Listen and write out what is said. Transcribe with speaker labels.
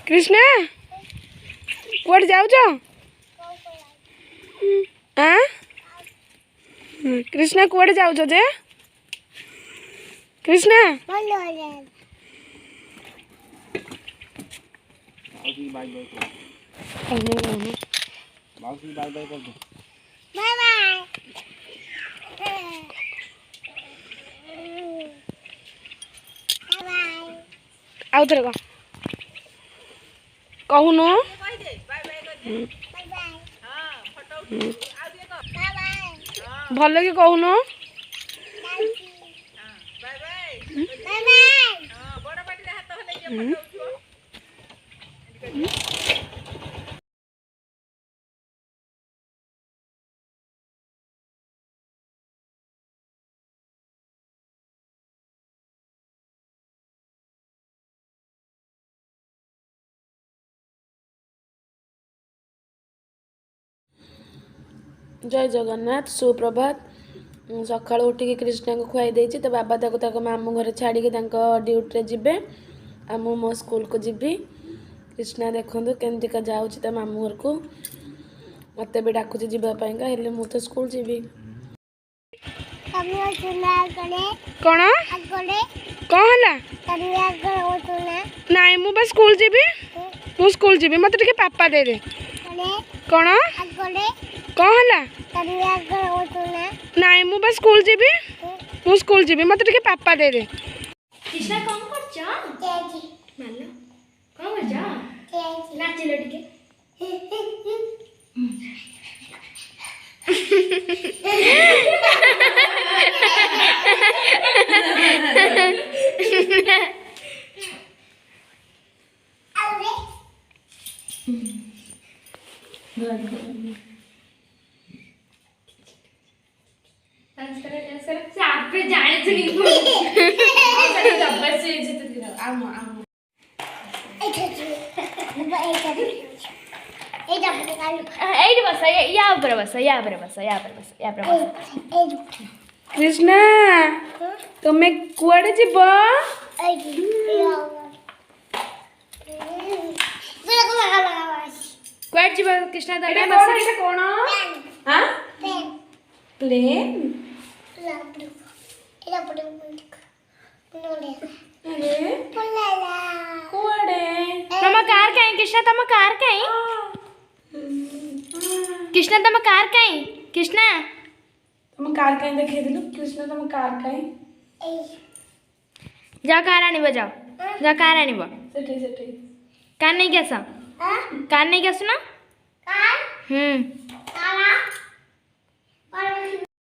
Speaker 1: कृष्णा कुआड़े जाऊच कृष्णा कुआड़े जाऊच जे कृष्णा आउ थे कहून भल कि कहून जय जगन्नाथ सुप्रभात सका उठिक कृष्णा को खुआई देती तो बाबा ताको मामू घर छाड़ी ड्यूटी जीवे आ मो स्कूल को जीवी कृष्णा देखु केमती जाऊँगी ता मामू घर को मत भी डाकुची जीवाई मु तो स्कूल जीवी कौन कौन नाई मु बस स्कूल जीवी मु स्कूल जीवी मत टिके पापा दे दे कौन कौन नाई मु बस स्कूल जीवी मु स्कूल जीवी मत टिके पापा दे दे
Speaker 2: कृष्णा कौन करछा मानो कौन करछा नाचिलो टिके डांस कर साथ पे जाने से नहीं बोल डब्बा से जित दिरा आम
Speaker 1: कृष्णा तुम्हें कुआड़े जीव
Speaker 2: क्वाड जीव कृष्णा
Speaker 1: कौन प्लेन
Speaker 2: तम कार कहीं कृष्णा तम कार कहीं कृष्णा तम कार कहीं कृष्णा
Speaker 1: तुम कार कहीं देखे दिलु कृष्णा तुम कार कहीं
Speaker 2: जा कार आनिबो जाओ जा कार आनिबो
Speaker 1: सेठी
Speaker 2: कार नहीं कैसा कार नहीं कैसा ना कार